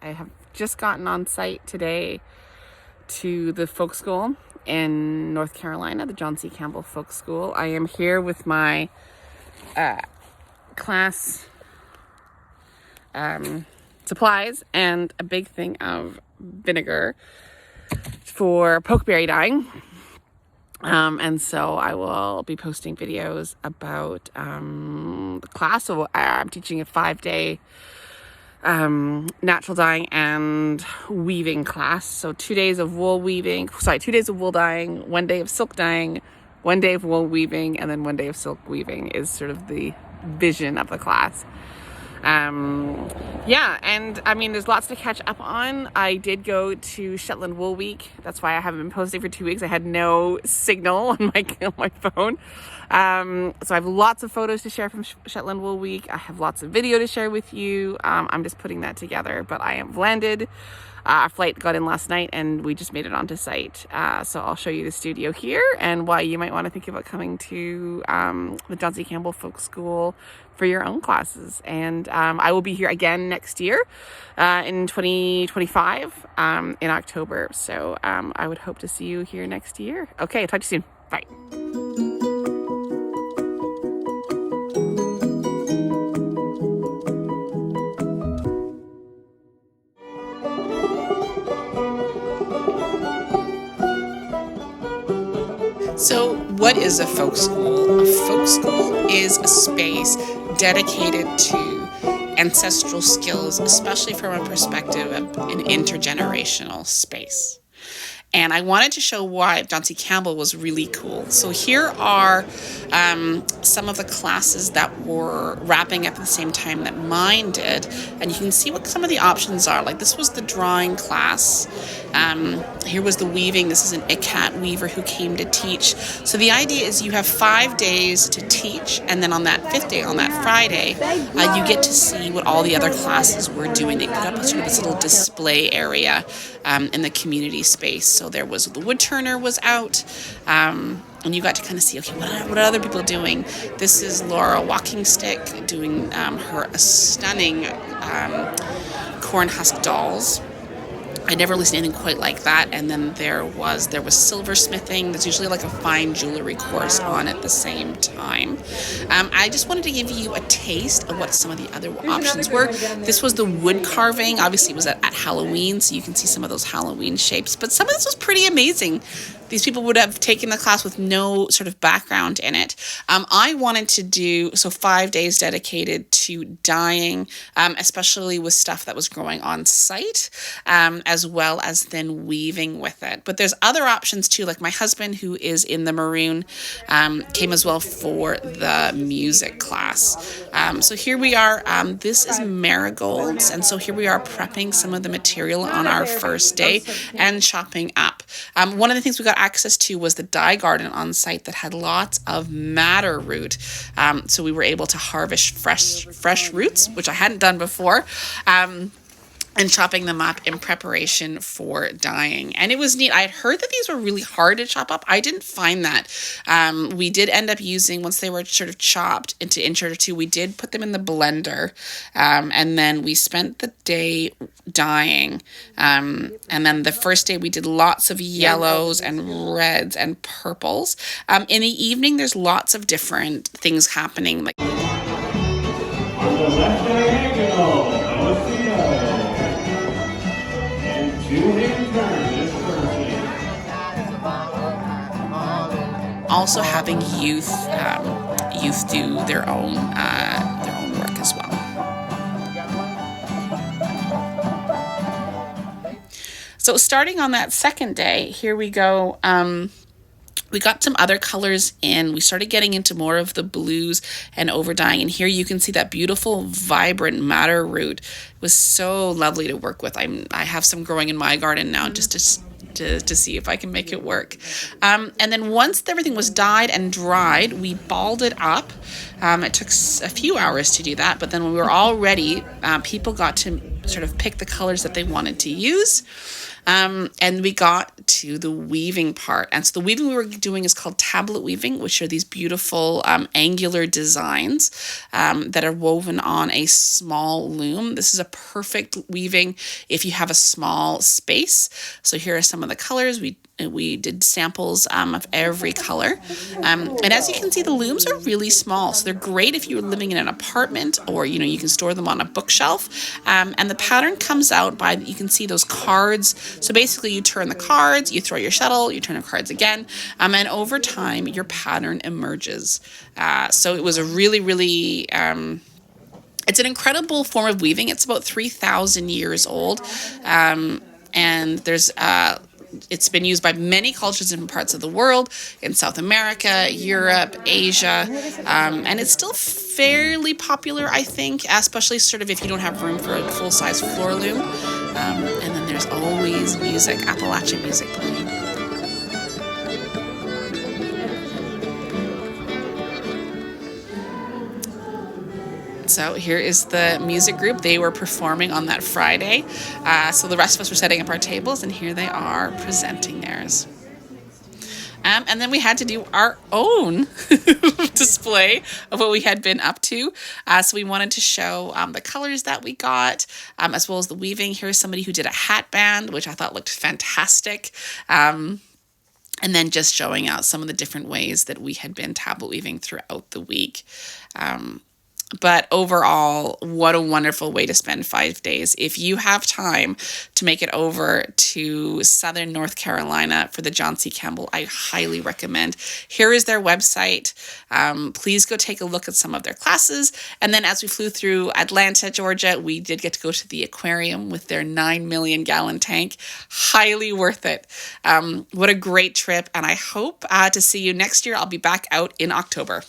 I have just gotten on site today to the folk school in North Carolina, the John C. Campbell Folk School. I am here with my class supplies and a big thing of vinegar for pokeberry dyeing. And so I will be posting videos about the class. So I'm teaching a 5-day natural dyeing and weaving class. So 2 days of wool dyeing, 1 day of silk dyeing, 1 day of wool weaving, and then 1 day of silk weaving is sort of the vision of the class. And I mean, there's lots to catch up on. I did go to Shetland Wool Week. That's why I haven't been posting for 2 weeks. I had no signal on my phone. So I have lots of photos to share from Shetland Wool Week. I have lots of video to share with you. I'm just putting that together, but I am landed. Our flight got in last night and we just made it onto site. So I'll show you the studio here and why you might want to think about coming to the John C. Campbell Folk School for your own classes. And I will be here again next year in 2025 in October. So I would hope to see you here next year. Okay, talk to you soon. Bye. So what is a folk school? A folk school is a space dedicated to ancestral skills, especially from a perspective of an intergenerational space. And I wanted to show why John C. Campbell was really cool. So here are some of the classes that were wrapping up at the same time that mine did. And you can see what some of the options are. Like this was the drawing class. Here was the weaving. This is an ikat weaver who came to teach. So the idea is you have 5 days to teach. And then on that 5th day, on that Friday, you get to see what all the other classes were doing. They put up sort of this little display area in the community space. So there was the wood turner was out, and you got to kind of see, okay, what are other people doing? This is Laura Walking Stick doing her stunning corn husk dolls. I never really seen anything quite like that. And then there was silversmithing. There's usually like a fine jewelry course on at the same time. I just wanted to give you a taste of what some of the other options were. This was the wood carving. Obviously, it was at Halloween, so you can see some of those Halloween shapes. But some of this was pretty amazing. These people would have taken the class with no sort of background in it. I wanted to do 5 days dedicated to dyeing, especially with stuff that was growing on site, as well as then weaving with it. But there's other options too, like my husband, who is in the maroon, came as well for the music class. So here we are. This is marigolds. And so here we are prepping some of the material on our first day and chopping up. One of the things we got access to was the dye garden on site that had lots of madder root. So we were able to harvest fresh roots, which I hadn't done before. And chopping them up in preparation for dyeing. And it was neat. I had heard that these were really hard to chop up. I didn't find that. We did end up using, once they were sort of chopped into inch or two, we did put them in the blender. And then we spent the day dyeing. And then the first day we did lots of yellows and reds and purples. In the evening, there's lots of different things happening. Like on the left diagonal, also having youth do their own work as well. So starting on that second day, here we go. We got some other colors in. We started getting into more of the blues and overdying. And here you can see that beautiful, vibrant madder root. It was so lovely to work with. I have some growing in my garden now just to see if I can make it work. And then once everything was dyed and dried, we balled it up. It took a few hours to do that, but then when we were all ready, people got to sort of pick the colors that they wanted to use. And we got to the weaving part. And so the weaving we were doing is called tablet weaving, which are these beautiful angular designs that are woven on a small loom. This is a perfect weaving if you have a small space. So here are some of the colors. We did samples of every color. And as you can see, the looms are really small. So they're great if you're living in an apartment, or, you can store them on a bookshelf. And the pattern comes out by, you can see those cards. So basically you turn the cards, you throw your shuttle, you turn the cards again. And over time, your pattern emerges. So it was a really, really, it's an incredible form of weaving. It's about 3,000 years old. And there's, it's been used by many cultures in different parts of the world, in South America, Europe, Asia, and it's still fairly popular, I think, especially sort of if you don't have room for a full-size floor loom. And then there's always music, Appalachia music playing. So here is the music group. They were performing on that Friday. So the rest of us were setting up our tables, and here they are presenting theirs. And then we had to do our own display of what we had been up to. So we wanted to show the colors that we got, as well as the weaving. Here's somebody who did a hat band, which I thought looked fantastic. And then just showing out some of the different ways that we had been tablet weaving throughout the week. But overall, what a wonderful way to spend 5 days. If you have time to make it over to Southern North Carolina for the John C. Campbell, I highly recommend. Here is their website. Please go take a look at some of their classes. And then as we flew through Atlanta, Georgia, we did get to go to the aquarium with their 9 million gallon tank. Highly worth it. What a great trip. And I hope to see you next year. I'll be back out in October.